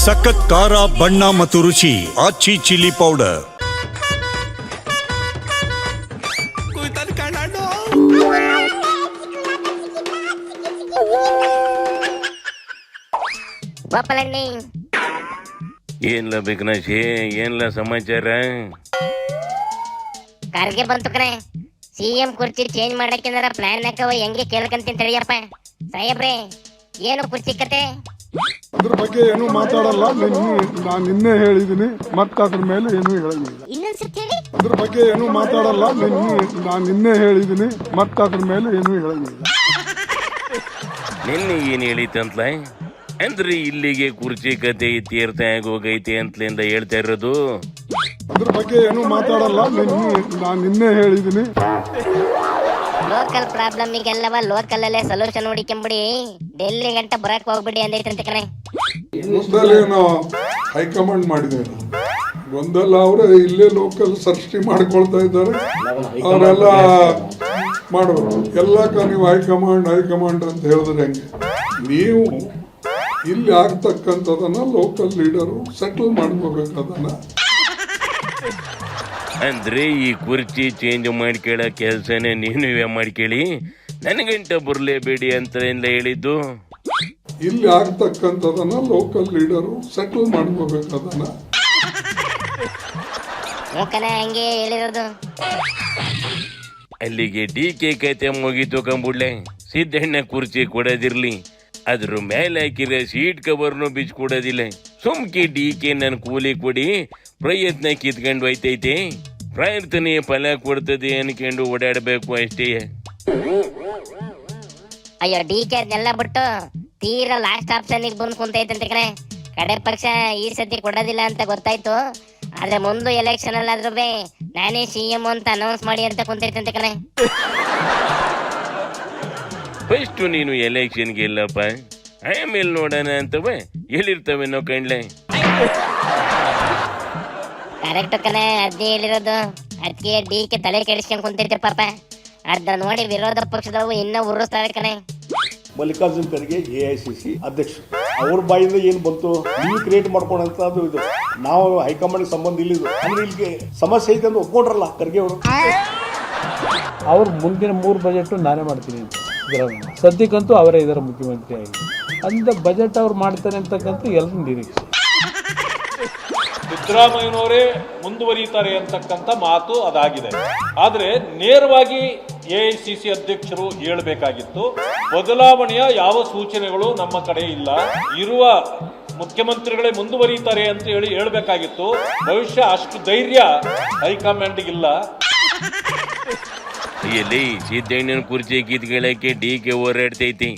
ಸಖತ್ ಖಾರ ಬಣ್ಣ ಮತ್ತು ರುಚಿ ಆಚಿ ಚಿಲ್ಲಿ ಪೌಡರ್. ಏನ್ಲ ಬಿಕನಾಶಿ, ಏನ್ಲ ಸಮಾಚಾರ? ಕಾರ್ಗೆ ಬಂತು ಕಣೆ, ಸಿಎಂ ಕುರ್ಚಿ ಚೇಂಜ್ ಮಾಡಕ್ಕೆಂದ್ರ ಪ್ಲಾನ್ ಹಾಕವ ಹೆಂಗೆ ಕೇಳ್ಕಂತೀನಿ ತಡಿಯಪ್ಪ. ಸಾಹೇಬ್ರೆ, ಏನು ಕುರ್ಚಿ ಕತೆ? ಅದ್ರ ಬಗ್ಗೆ ಏನು ಮಾತಾಡಲ್ಲ. ನಾನು ನಿನ್ನೆ ಹೇಳಿದೀನಿ, ಮತ್ತೆ ಅದ್ರ ಮೇಲೆ ಏನು ಹೇಳಂಗಿಲ್ಲ. ಅದ್ರ ಬಗ್ಗೆ ಏನು ಮಾತಾಡಲ್ಲ. ನಾನು ನಿನ್ನೆ ಹೇಳಿದೀನಿ, ಮತ್ತೆ ಅದ್ರ ಮೇಲೆ ಏನು ಹೇಳಂಗಿಲ್ಲ. ನಿನ್ನೆ ಏನ್ ಹೇಳಿತಂತ್ಲ? ಅಂದ್ರೆ ಇಲ್ಲಿಗೆ ಕುರ್ಚಿ ಕತೆ ಇತ್ಯರ್ಥ ಆಗೋಗೈತೆ ಅಂತಲಿಂದ ಹೇಳ್ತಾ ಇರೋದು. ಅದ್ರ ಬಗ್ಗೆ ಏನು ಮಾತಾಡಲ್ಲ. ನಾನು ನಿನ್ನೆ ಹೇಳಿದೀನಿ. ಲೋಕಲ್ ಪ್ರಾಬ್ಲಮ್ಗೆಲ್ಲವ ಲೋಕಲ್ ಅಲ್ಲೇ ಸೊಲ್ಯೂಷನ್ ಹುಡುಕೊಂಬಿಡಿ, ಡೆಲ್ಲಿ ಗಂಟ ಬರಕ್ ಹೋಗ್ಬಿಡಿ ಅಂದೈತಂತೆ ಕಣೆ. ಏನೋ ಹೈಕಮಾಂಡ್ ಮಾಡಿದ್ದೇನೆ ಒಂದಲ್ಲ, ಅವರೇ ಇಲ್ಲೇ ಲೋಕಲ್ ಸೃಷ್ಟಿ ಮಾಡ್ಕೊಳ್ತಾ ಇದ್ದಾರೆ. ಅವರೆಲ್ಲ ಮಾಡಬೇಕು. ಎಲ್ಲಕ್ಕ ನೀವು ಹೈಕಮಾಂಡ್ ಅಂತ ಹೇಳಿದ್ರೆ ಹೆಂಗೆ? ನೀವು ಇಲ್ಲಿ ಆಗ್ತಕ್ಕಂಥದನ್ನ ಲೋಕಲ್ ಲೀಡರು ಸೆಟಲ್ ಮಾಡ್ಕೋಬೇಕು ಅದನ್ನ. ಅಂದ್ರೆ ಈ ಕುರ್ಚಿ ಚೇಂಜ್ ಮಾಡ್ಕೊಳ್ಳೋ ಕೆಲ್ಸನೇ ನೀವೇ ಮಾಡ್ಕೊಳ್ಳಿ, ನನಗಂಟ ಬರ್ಲೇಬೇಡಿ ಅಂತ ಎಲ್ಲ ಹೇಳಿದ್ದು. ಇಲ್ಲಿ ಆಗ್ತಕ್ಕಂಥದನ್ನ ಲೋಕಲ್ ಲೀಡರು ಸೆಟಲ್ ಮಾಡ್ಕೋಬೇಕು ಅದನ್ನ. ಹಂಗೆ ಹೇಳಿರೋದು. ಅಲ್ಲಿಗೆ ಡಿ.ಕೆ ಕತೆ ಮುಗಿತು ಕಂಬುಡ್ಲೆ. ಸಿದ್ದಣ್ಣ ಕುರ್ಚಿ ಕೊಡೋದಿರ್ಲಿ, ಅದ್ರ ಮೇಲೆ ಹಾಕಿರೋ ಸೀಟ್ ಕವರ್ನು ಬಿಚ್ಚ ಕೊಡೋದಿಲ್ಲ. ಸುಮ್ಕಿ ಡಿ.ಕೆ ನನ್ ಕೂಲಿ ಕೊಡಿ, ಪ್ರಯತ್ನ ಕಿತ್ಕೊಂಡು ಹೋಯ್ತೈತೆ, ಪ್ರಾರ್ಥನೆ ಫಲ ಕೊಡ್ತದೆ ಅನ್ಕೊಂಡು ಓಡಾಡಬೇಕು ಅಷ್ಟೇ. ಅಯ್ಯೋ, ಡಿ.ಕೆ ಅದನ್ನೆಲ್ಲ ಬಿಟ್ಟು ತೀರಾ ಲಾಸ್ಟ್ ಆಪ್ಷನ್ ಬಂದು ಕುಂತೈತಂತೆ ಕಣೆ. ಕಡೆ ಪಕ್ಷ ಈ ಸತಿ ಕೊಡೋದಿಲ್ಲ ಅಂತ ಗೊತ್ತಾಯ್ತು, ಆದ್ರೆ ಮುಂದೆ ಎಲೆಕ್ಷನ್ ಅಲ್ಲಾದ್ರೂ ನಾನೇ ಸಿಎಂ ಅಂತ ಅನೌನ್ಸ್ ಮಾಡಿ ಅಂತ ಕುಂತೈತಂತೆ ಕಣೆ. ಫಸ್ಟ್ ನೀನು ಎಲೆಕ್ಷನ್ಗೆ ಇಲ್ಲಪ್ಪ, ಆಮೇಲೆ ನೋಡೋಣ ಅಂತವ ಹೇಳಿರ್ತವೇನೋ ಕಣ್ಲೆ. ಕರೆಕ್ಟ್ ಕಣೆ, ಅದೇ ಹೇಳಿರೋದು. ಅದಕ್ಕೆ ಡಿ.ಕೆ ತಲೆ ಕೆಡಿಸ್ಕೊಂಡ್ ಕುಂತೈತೆ ಪಾಪ. ಅರ್ಧ ನೋಡಿ ವಿರೋಧ ಪಕ್ಷದವು ಇನ್ನ ಉರುಸ್ತಾರೆ ಕಣೆ. ಮಲ್ಲಿಕಾರ್ಜುನ್ ಖರ್ಗೆ AICC ಅಧ್ಯಕ್ಷರು, ಅವ್ರ ಬಾಯಿಂದ ಏನು ಬಂತು, ನೀವು ಕ್ರಿಯೇಟ್ ಮಾಡ್ಕೊಂಡಂತದ್ದು ಇದು. ನಾವು ಹೈಕಮಾಂಡ್ ಸಂಬಂಧ ಇಲ್ಲಿದ್ದು ಅಂದ್ರೆ ಇಲ್ಲಿಗೆ ಸಮಸ್ಯೆ ಐತೆ ಅಂತ ಒಪ್ಕೊಂಡ್ರಲ್ಲ ಖರ್ಗೆ ಅವರು. ಅವ್ರು ಮುಂದಿನ 3 ಬಜೆಟ್ ನಾನೇ ಮಾಡ್ತೀನಿ ಅಂತ ಸದ್ಯಕ್ಕಂತೂ ಅವರೇ ಇದರ ಮುಖ್ಯಮಂತ್ರಿ ಆಗಿ ಅಂತ ಬಜೆಟ್ ಅವ್ರು ಮಾಡ್ತಾರೆ ಅಂತಕ್ಕಂಥ ಎಲ್ಲರೂ ನಿರೀಕ್ಷೆ. ಸಿದ್ದರಾಮಯ್ಯನವರೇ ಮುಂದುವರಿಯುತ್ತಾರೆ ಅಂತಕ್ಕಂಥ ಮಾತು ಅದಾಗಿದೆ. ಆದರೆ ನೇರವಾಗಿ AICC ಅಧ್ಯಕ್ಷರು ಹೇಳಬೇಕಾಗಿತ್ತು, ಬದಲಾವಣೆಯ ಯಾವ ಸೂಚನೆಗಳು ನಮ್ಮ ಕಡೆ ಇಲ್ಲ, ಇರುವ ಮುಖ್ಯಮಂತ್ರಿಗಳೇ ಮುಂದುವರಿಯುತ್ತಾರೆ ಅಂತ ಹೇಳಬೇಕಾಗಿತ್ತು. ಭವಿಷ್ಯ ಅಷ್ಟು ಧೈರ್ಯ ಹೈಕಮಾಂಡ್ಗಿಲ್ಲ. ಎಲ್ಲಿ ಸಿದ್ದಣ್ಣನ ಕುರ್ಚಿ ಕಿತ್ಕೊಳ್ಳಕ್ಕೆ ಡಿ.ಕೆ ಹೋರಾಡ್ತೈತಿ,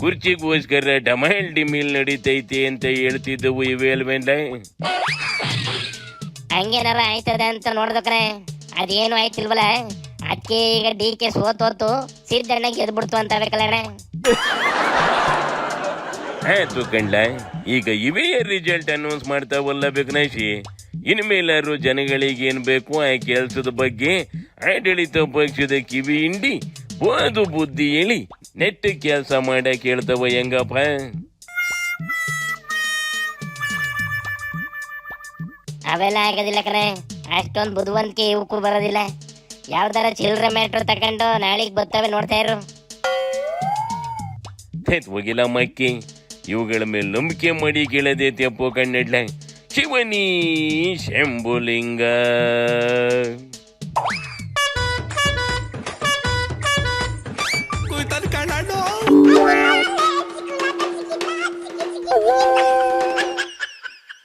ಕುರ್ಚಿಗೋಸ್ಕರ ಡಮಾಲ್ ಡಿಮಿಲ್ ನಡೀತೈತಿ ಅಂತ ಹೇಳ್ತಿದ್ದವು ಇವೆಲ್ವೆಲ್ಲ. ಹಂಗೇನಾರ ಆಯ್ತದ ಅಂತ ನೋಡ್ದಕ್ರೆ ಅದೇನು ಆಯ್ತಿಲ್ವಲ್ಲ. ಅದಕ್ಕೆ ಈಗ ಡಿ.ಕೆ ಸೋತೋತು, ಸಿದ್ದಣ್ಣ ಗೆದ್ಬಿಡ್ತು ಅಂತ ಬೇಕಲ್ಲ. ಆಯ್ತು ಕಂಡ್ಲ, ಈಗ ಇವೇ ರಿಸಲ್ಟ್ ಅನೌನ್ಸ್ ಮಾಡ್ತಾವಲ್ಲ ಬೇಕನಾಶಿ. ಇನ್ಮೇಲಾರು ಜನಗಳಿಗೆ ಏನ್ ಬೇಕು ಆ ಕೆಲಸದ ಬಗ್ಗೆ ಆಡಳಿತ ಪಕ್ಷದ ಕಿವಿ ಹಿಂಡಿ ಓದು ಬುದ್ಧಿ ಹೇಳಿ ನೆಟ್ಟ ಕೆಲಸ ಮಾಡಕ್ ಹೇಳ್ತಾವ ಹೆಂಗಪ್ಪ? ಅವೆಲ್ಲ ಆಗೋದಿಲ್ಲ ಕಣೆ, ಅಷ್ಟೊಂದು ಬುದ್ಧಿವಂತಿಕೆ ಇವಕ್ಕೂ ಬರೋದಿಲ್ಲ. ಯಾವ್ದಾರ ಚಿಲ್ಡ್ರ ಮ್ಯಾಟ್ರ್ ತಕೊಂಡು ನಾಳೆಗೆ ಬರ್ತವೆ, ನೋಡ್ತಾ ಇರು. ಹೋಗಿಲ್ಲ ಮಕ್ಕಿ, ಇವುಗಳ ಮೇಲೆ ನಂಬಿಕೆ ಮಾಡಿ ಕೇಳದೆ ತೆಪ್ಪೋ ಕಣ್ಣಡ್ಲ. ಶಿವನಿ ಶಂಭುಲಿಂಗ.